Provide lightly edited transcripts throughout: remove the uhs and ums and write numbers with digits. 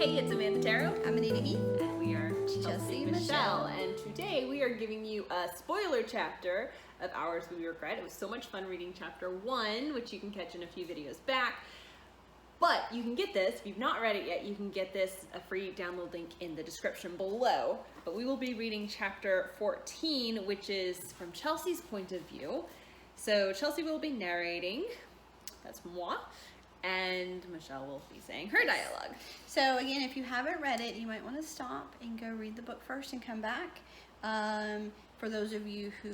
Hey, it's Amanda Tero. I'm Anita Heath. And we are Chelsea-Michelle. And today we are giving you a spoiler chapter of Ours We Regret. It was so much fun reading chapter 1, which you can catch in a few videos back. But you can get this, if you've not read it yet, you can get this, a free download link in the description below. But we will be reading chapter 14, which is from Chelsea's point of view. So Chelsea will be narrating, that's moi, and Michelle will be saying her dialogue. So again, if you haven't read it, you might want to stop and go read the book first and come back. For those of you who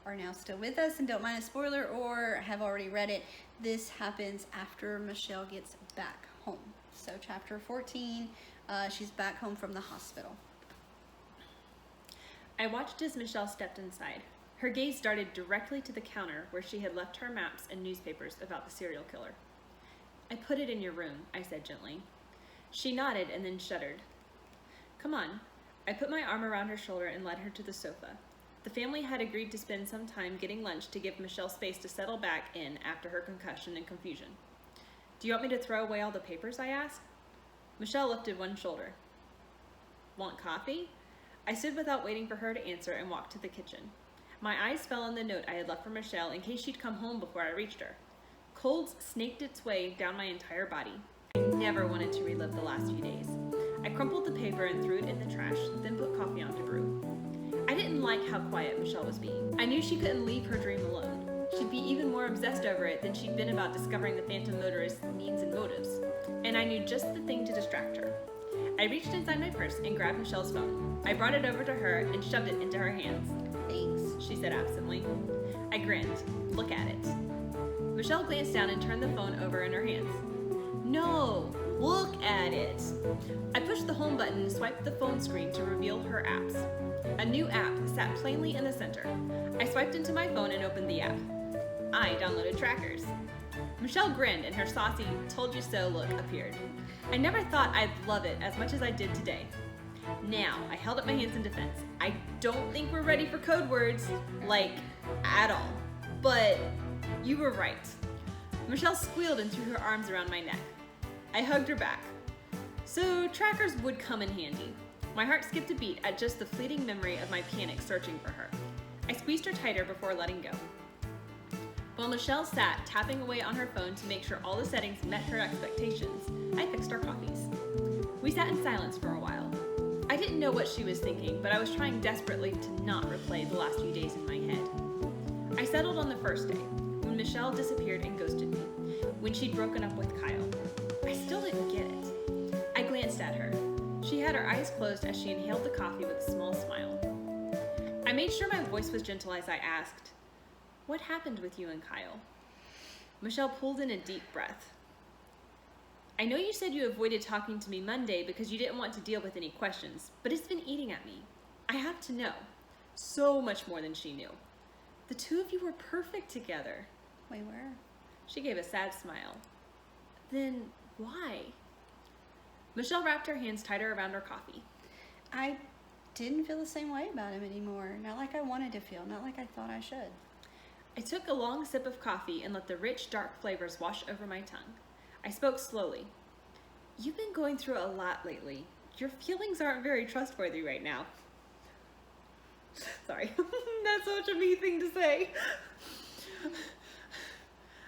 are now still with us and don't mind a spoiler or have already read it, this happens after Michelle gets back home. So chapter 14, she's back home from the hospital. I watched as Michelle stepped inside. Her gaze darted directly to the counter where she had left her maps and newspapers about the serial killer. I put it in your room, I said gently. She nodded and then shuddered. Come on. I put my arm around her shoulder and led her to the sofa. The family had agreed to spend some time getting lunch to give Michelle space to settle back in after her concussion and confusion. Do you want me to throw away all the papers, I asked? Michelle lifted one shoulder. Want coffee? I stood without waiting for her to answer and walked to the kitchen. My eyes fell on the note I had left for Michelle in case she'd come home before I reached her. Cold snaked its way down my entire body. I never wanted to relive the last few days. I crumpled the paper and threw it in the trash, then put coffee on to brew. I didn't like how quiet Michelle was being. I knew she couldn't leave her dream alone. She'd be even more obsessed over it than she'd been about discovering the phantom motorist's means and motives. And I knew just the thing to distract her. I reached inside my purse and grabbed Michelle's phone. I brought it over to her and shoved it into her hands. Thanks, she said absently. I grinned. Look at it. Michelle glanced down and turned the phone over in her hands. No, look at it. I pushed the home button and swiped the phone screen to reveal her apps. A new app sat plainly in the center. I swiped into my phone and opened the app. I downloaded Trackers. Michelle grinned and her saucy told you so look appeared. I never thought I'd love it as much as I did today. Now, I held up my hands in defense. I don't think we're ready for code words, like, at all. But you were right. Michelle squealed and threw her arms around my neck. I hugged her back. So trackers would come in handy. My heart skipped a beat at just the fleeting memory of my panic searching for her. I squeezed her tighter before letting go. While Michelle sat tapping away on her phone to make sure all the settings met her expectations, I fixed our coffees. We sat in silence for a while. I didn't know what she was thinking, but I was trying desperately to not replay the last few days in my head. I settled on the first day, when Michelle disappeared and ghosted me, when she'd broken up with Kyle. I still didn't get it. I glanced at her. She had her eyes closed as she inhaled the coffee with a small smile. I made sure my voice was gentle as I asked, what happened with you and Kyle? Michelle pulled in a deep breath. I know you said you avoided talking to me Monday because you didn't want to deal with any questions, but it's been eating at me. I have to know. So much more than she knew. The two of you were perfect together. We were. She gave a sad smile. Then why? Michelle wrapped her hands tighter around her coffee. I didn't feel the same way about him anymore. Not like I wanted to feel, not like I thought I should. I took a long sip of coffee and let the rich, dark flavors wash over my tongue. I spoke slowly. You've been going through a lot lately. Your feelings aren't very trustworthy right now. Sorry, that's such a me thing to say.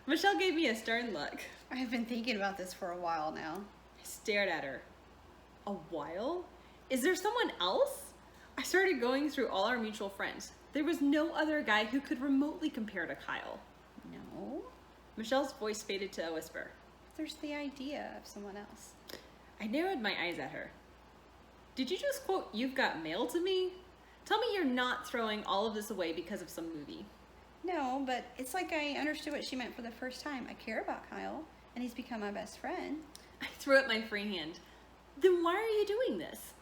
Michelle gave me a stern look. I've been thinking about this for a while now. I stared at her. A while? Is there someone else? I started going through all our mutual friends. There was no other guy who could remotely compare to Kyle. No. Michelle's voice faded to a whisper. There's the idea of someone else. I narrowed my eyes at her. Did you just quote, "You've got mail" to me? Tell me you're not throwing all of this away because of some movie. No, but it's like I understood what she meant for the first time. I care about Kyle, and he's become my best friend. I threw up my free hand. Then why are you doing this?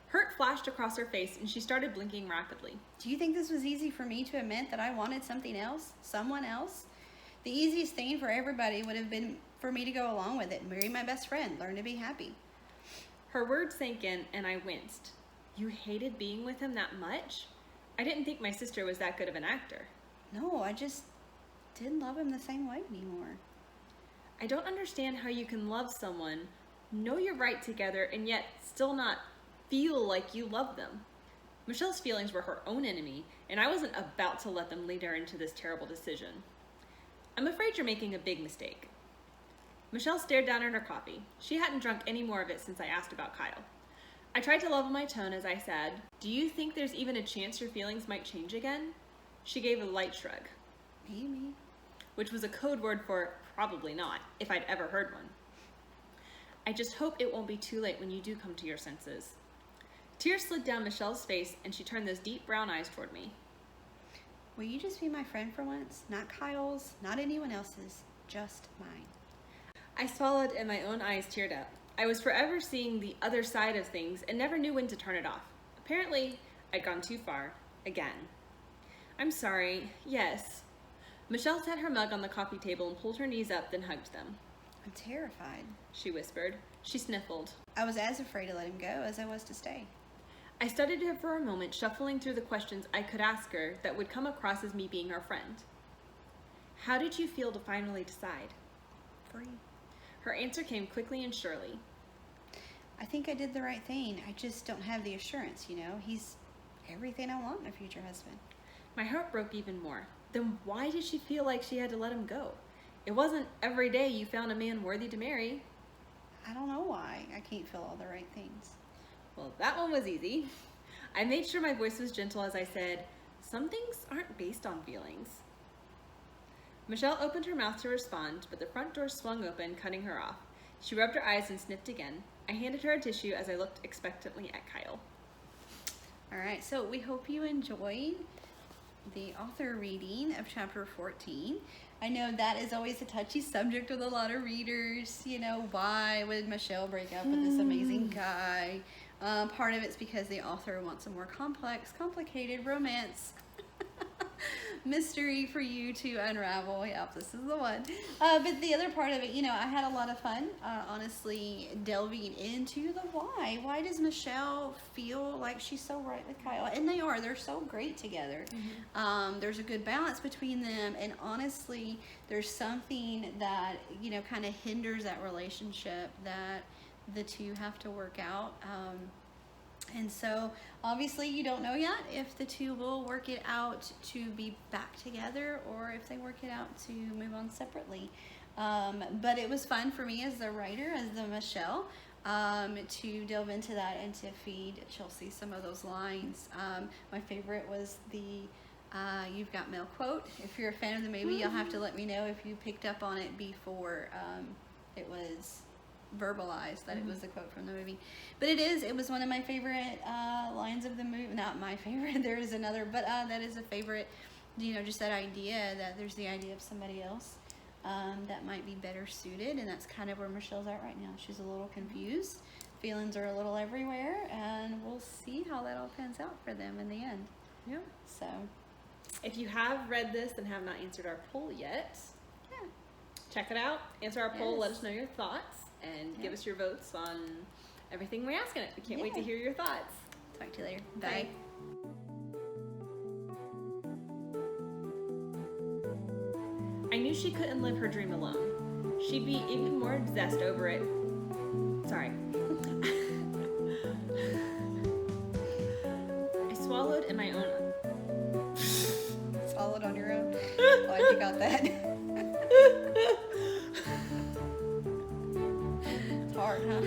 Hurt flashed across her face and she started blinking rapidly. Do you think this was easy for me to admit that I wanted something else? Someone else? The easiest thing for everybody would have been for me to go along with it, marry my best friend, learn to be happy. Her words sank in and I winced. You hated being with him that much? I didn't think my sister was that good of an actor. No, I just didn't love him the same way anymore. I don't understand how you can love someone know you're right together and yet still not feel like you love them. Michelle's feelings were her own enemy, and I wasn't about to let them lead her into this terrible decision. I'm afraid you're making a big mistake. Michelle stared down at her coffee. She hadn't drunk any more of it since I asked about Kyle. I tried to level my tone as I said, "Do you think there's even a chance your feelings might change again?" She gave a light shrug. Maybe. Which was a code word for probably not, if I'd ever heard one. I just hope it won't be too late when you do come to your senses. Tears slid down Michelle's face, and she turned those deep brown eyes toward me. Will you just be my friend for once? Not Kyle's, not anyone else's, just mine. I swallowed, and my own eyes teared up. I was forever seeing the other side of things and never knew when to turn it off. Apparently, I'd gone too far, again. I'm sorry, yes. Michelle set her mug on the coffee table and pulled her knees up, then hugged them. I'm terrified, she whispered. She sniffled. I was as afraid to let him go as I was to stay. I studied her for a moment, shuffling through the questions I could ask her that would come across as me being her friend. How did you feel to finally decide? Free. Her answer came quickly and surely. I think I did the right thing. I just don't have the assurance, He's everything I want in a future husband. My heart broke even more. Then why did she feel like she had to let him go? It wasn't every day you found a man worthy to marry. I don't know why I can't feel all the right things. Well, that one was easy. I made sure my voice was gentle as I said, some things aren't based on feelings. Michelle opened her mouth to respond, but the front door swung open, cutting her off. She rubbed her eyes and sniffed again. I handed her a tissue as I looked expectantly at Kyle. All right, so we hope you enjoyed the author reading of chapter 14. I know that is always a touchy subject with a lot of readers. Why would Michelle break up with this amazing guy? Part of it's because the author wants a more complex, complicated romance mystery for you to unravel. Yep, this is the one. But the other part of it, I had a lot of fun, honestly, delving into the why. Why does Michelle feel like she's so right with Kyle? And they're so great together. Mm-hmm. There's a good balance between them, and honestly, there's something that, kind of hinders that relationship that the two have to work out. And so obviously you don't know yet if the two will work it out to be back together or if they work it out to move on separately. But it was fun for me as the writer, as the Michelle, to delve into that and to feed Chelsea some of those lines. My favorite was the "You've got mail" quote. If you're a fan of the movie, you'll have to let me know if you picked up on it before it was verbalized that it was a quote from the movie. But it was one of my favorite lines of the movie. Not my favorite, there is another, but that is a favorite. Just that idea that there's the idea of somebody else that might be better suited, and that's kind of where Michelle's at right now. She's a little confused, feelings are a little everywhere, and we'll see how that all pans out for them in the end. Yeah. So if you have read this and have not answered our poll yet, check it out, answer our poll, let us know your thoughts, and give us your votes on everything we ask in it. We can't wait to hear your thoughts. Talk to you later. Bye. I knew she couldn't live her dream alone. She'd be even more obsessed over it. Sorry. I swallowed in my own. Swallowed on your own? Glad you got that. It's hard, huh?